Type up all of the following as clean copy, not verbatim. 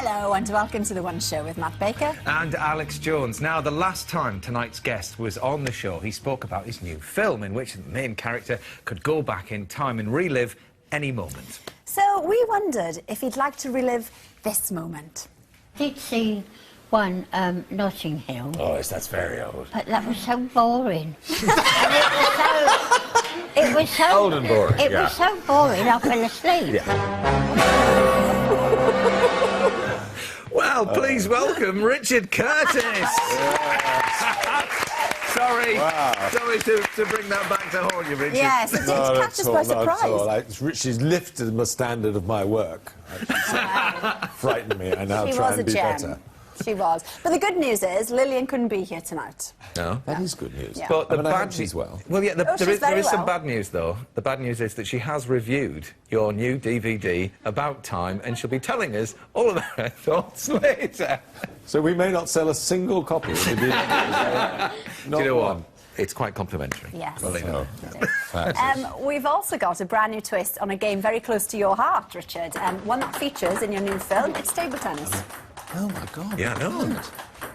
Hello and welcome to The One Show with Matt Baker. And Alex Jones. Now, the last time tonight's guest was on the show, he spoke about his new film in which the main character could go back in time and relive any moment. So we wondered if he'd like to relive this moment. Did see one, Notting Hill. Oh, that's very old. But that was so boring. It was so Old and boring, It yeah. was so boring, I fell asleep. Well, please welcome Richard Curtis. Sorry to bring that back to haunt you, Richard. Yes, it did catch us by surprise. She's lifted the standard of my work. Frightened me. I now She try was and a be gem. better. She was. But the good news is Lillian couldn't be here tonight. No. That is good news. Yeah. But the I bad hope she's well. Well, yeah, Oh, there she's very is some well. bad news, though. The bad news is that she has reviewed your new DVD, About Time, and she'll be telling us all about her thoughts later. So we may not sell a single copy of the DVD. Do you know what? It's quite complimentary. Yes. Well, you know. We've also got a brand new twist on a game very close to your heart, Richard. One that features in your new film. It's table tennis. Oh, my God. Yeah, I know.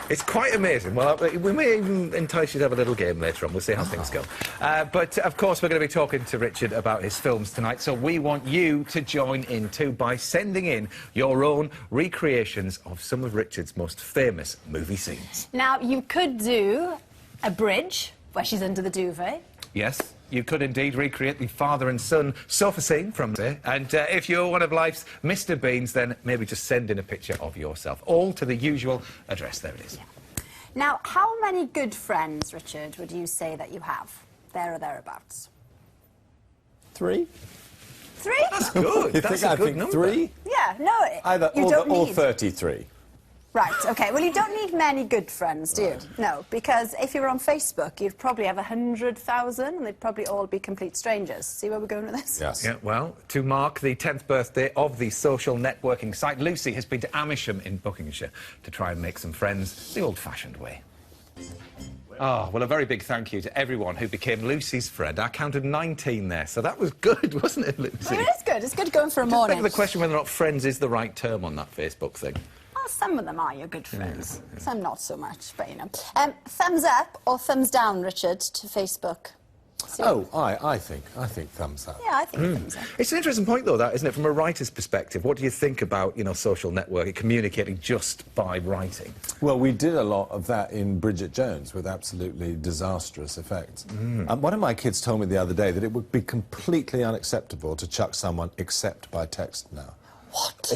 It's quite amazing. Well, we may even entice you to have a little game later on. We'll see how things go. But, of course, we're going to be talking to Richard about his films tonight, so we want you to join in too by sending in your own recreations of some of Richard's most famous movie scenes. Now, you could do a bridge where she's under the duvet. Yes, you could indeed recreate the father and son sofa scene from there. And if you're one of life's Mr. Beans, then maybe just send in a picture of yourself. All to the usual address. There it is. Yeah. Now, how many good friends, Richard, would you say that you have? There or thereabouts? 3? 3? That's good. You That's think a good number. 3? Yeah, no, Either you don't or need... 33. Right, OK. Well, you don't need many good friends, do you? No, because if you were on Facebook, you'd probably have 100,000 and they'd probably all be complete strangers. See where we're going with this? Yes. Yeah, well, to mark the 10th birthday of the social networking site, Lucy has been to Amersham in Buckinghamshire to try and make some friends the old-fashioned way. Oh, well, a very big thank you to everyone who became Lucy's friend. I counted 19 there, so that was good, wasn't it, Lucy? Well, it is good. It's good going for a Just morning. think of the question whether or not friends is the right term on that Facebook thing. Well, some of them are your good friends. Some not so much, but, you know. Thumbs up or thumbs down, Richard, to Facebook? Oh, I think thumbs up. Yeah, I think thumbs up. It's an interesting point, though, that, isn't it? From a writer's perspective, what do you think about, you know, social networking, communicating just by writing? Well, we did a lot of that in Bridget Jones with absolutely disastrous effects. One of my kids told me the other day that it would be completely unacceptable to chuck someone except by text now. What?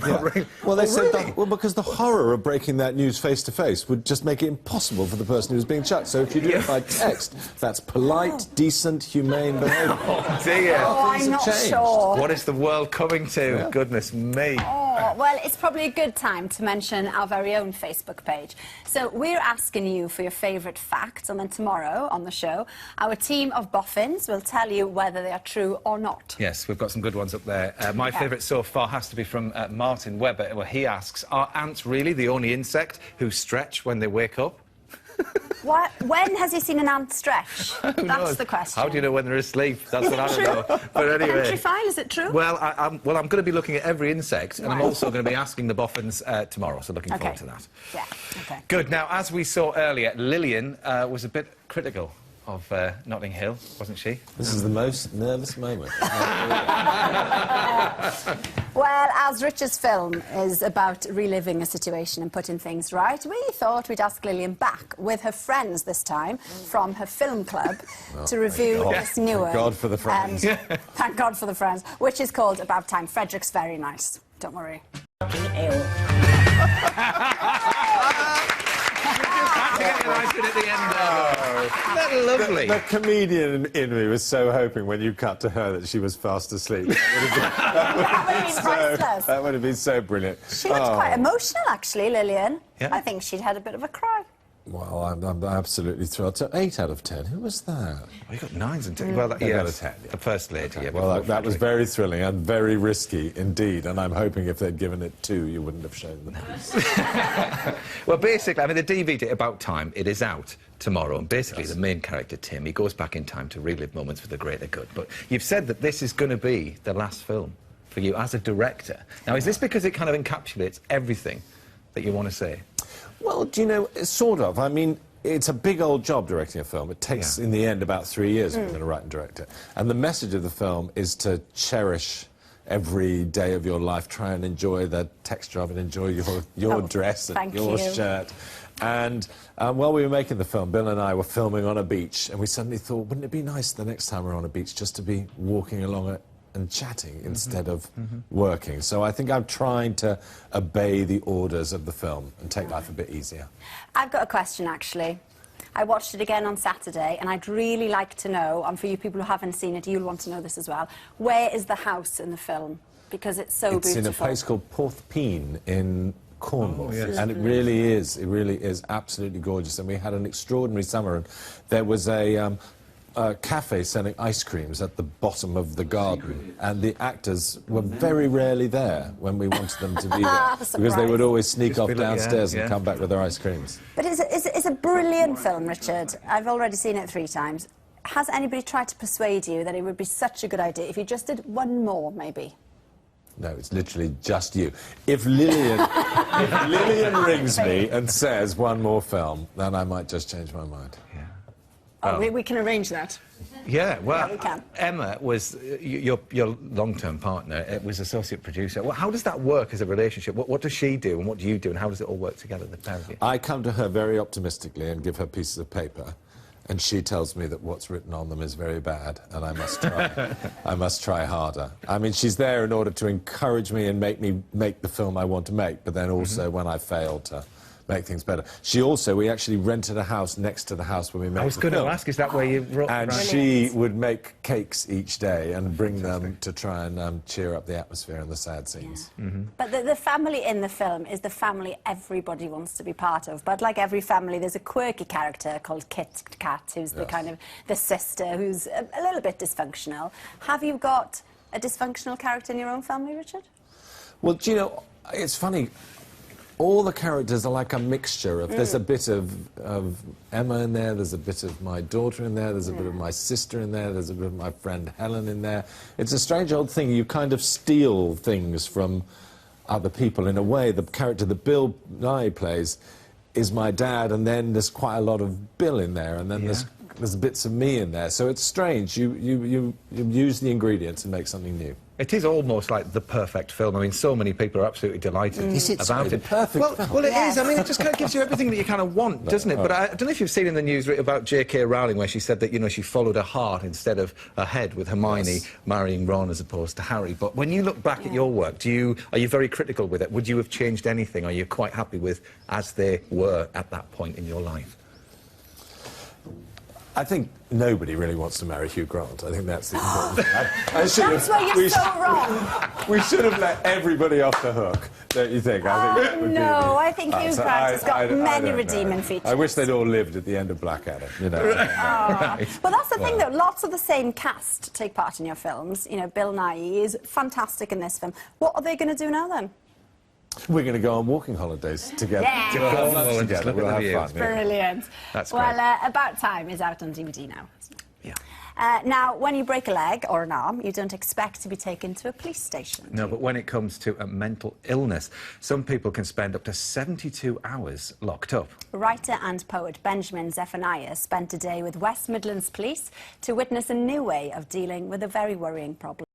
Yeah. Really? Well, they said really? well, because the horror of breaking that news face to face would just make it impossible for the person who was being chucked. So if you do it by text, that's polite, decent, humane behaviour. Oh, dear. Oh, Things I'm have not changed. sure. What is the world coming to? Yeah. Goodness me. Oh, well, it's probably a good time to mention our very own Facebook page. So we're asking you for your favourite facts, and then tomorrow on the show, our team of boffins will tell you whether they are true or not. Yes, we've got some good ones up there. My favourite so far has to be from Martin Webber, where he asks, are ants really the only insect who stretch when they wake up? When has he seen an ant stretch? That's knows? the question. How do you know when they're asleep? That's what I True. don't know. But anyway. Petrifile, is it true? Well, I'm going to be looking at every insect, and I'm Right. also going to be asking the boffins tomorrow, so looking forward to that. Yeah, OK. Good. Now, as we saw earlier, Lillian was a bit critical of Notting Hill, wasn't she? This is the most nervous moment. Well, as Richard's film is about reliving a situation and putting things right, we thought we'd ask Lillian back with her friends this time from her film club to review this new one. Thank God for the friends. Thank God for the friends, which is called About Time. Frederick's very nice. Don't worry. Had to get your eyes in at the end there. Isn't that lovely? The comedian in me was so hoping when you cut to her that she was fast asleep. That would have been priceless. That would have been so brilliant. She looked quite emotional, actually, Lillian. Yeah. I think she'd had a bit of a cry. Well, I'm absolutely thrilled. So 8 out of 10. Who was that? Well, you got 9s and 10s. Well, I got a 10, yeah. The first lady, yeah. Well, before that was Frederick. very thrilling and very risky indeed. And I'm hoping if they'd given it 2, you wouldn't have shown them. Well, basically, I mean, the DVD About Time, it is out tomorrow, and basically the main character, Tim, he goes back in time to relive moments for the greater good. But you've said that this is going to be the last film for you as a director. Now, is this because it kind of encapsulates everything that you want to say? Well, do you know, sort of. I mean, it's a big old job directing a film. It takes, in the end, about 3 years if you're going to write and direct it. And the message of the film is to cherish every day of your life, try and enjoy the texture of it, enjoy your dress and your shirt. And while we were making the film, Bill and I were filming on a beach, and we suddenly thought, wouldn't it be nice the next time we're on a beach just to be walking along it and chatting instead of working? So I think I'm trying to obey the orders of the film and take life a bit easier. I've got a question, actually. I watched it again on Saturday, and I'd really like to know, and for you people who haven't seen it, you'll want to know this as well, where is the house in the film? Because it's so beautiful. It's in a place called Porthpeen in Cornwall, Oh, yes. and it really is absolutely gorgeous. And we had an extraordinary summer, and there was a cafe selling ice creams at the bottom of the garden, and the actors were very rarely there when we wanted them to be there, because they would always sneak off downstairs and come back with their ice creams. But it's a brilliant film, Richard. I've already seen it 3 times. Has anybody tried to persuade you that it would be such a good idea if you just did one more, maybe? No, it's literally just you. If Lillian rings me and says one more film, then I might just change my mind. Yeah. Oh, we can arrange that. Yeah, well, Yeah, we can. Emma was your long-term partner. It was associate producer. Well, how does that work as a relationship? What does she do, and what do you do, and how does it all work together, the pair of you? I come to her very optimistically and give her pieces of paper, and she tells me that what's written on them is very bad, and I must try. I must try harder. I mean, she's there in order to encourage me and make me make the film I want to make, but then also when I fail to make things better. We actually rented a house next to the house where we made the film. I was going to ask, is that where you wrote? And she would make cakes each day and bring them to try and cheer up the atmosphere and the sad scenes. Yeah. But the family in the film is the family everybody wants to be part of. But like every family, there's a quirky character called Kit Kat, who's the kind of the sister who's a little bit dysfunctional. Have you got a dysfunctional character in your own family, Richard? Well, do you know, it's funny. All the characters are like a mixture of... There's a bit of Emma in there, there's a bit of my daughter in there, there's a bit of my sister in there, there's a bit of my friend Helen in there. It's a strange old thing. You kind of steal things from other people. In a way, the character that Bill Nye plays is my dad, and then there's quite a lot of Bill in there, and then there's bits of me in there. So it's strange. You use the ingredients and make something new. It is almost like the perfect film. I mean, so many people are absolutely delighted about it. Perfect film. Well, it is. I mean, it just kind of gives you everything that you kind of want, doesn't it? But I don't know if you've seen in the news about J.K. Rowling, where she said that, you know, she followed her heart instead of her head, with Hermione marrying Ron as opposed to Harry. But when you look back at your work, are you very critical with it? Would you have changed anything? Are you quite happy with as they were at that point in your life? I think nobody really wants to marry Hugh Grant. I think that's the important thing. That's where you're so wrong. We should have let everybody off the hook, don't you think? I think Hugh Grant has got many redeeming features. I wish they'd all lived at the end of Blackadder, you know. Well, that's the thing, though. Lots of the same cast take part in your films. You know, Bill Nighy is fantastic in this film. What are they going to do now, then? We're going to go on walking holidays together. Yeah. To Cornwall and together. We'll have fun. Brilliant. That's well, great. About Time is out on DVD now. Yeah. Now, when you break a leg or an arm, you don't expect to be taken to a police station. No, but when it comes to a mental illness, some people can spend up to 72 hours locked up. Writer and poet Benjamin Zephaniah spent a day with West Midlands Police to witness a new way of dealing with a very worrying problem.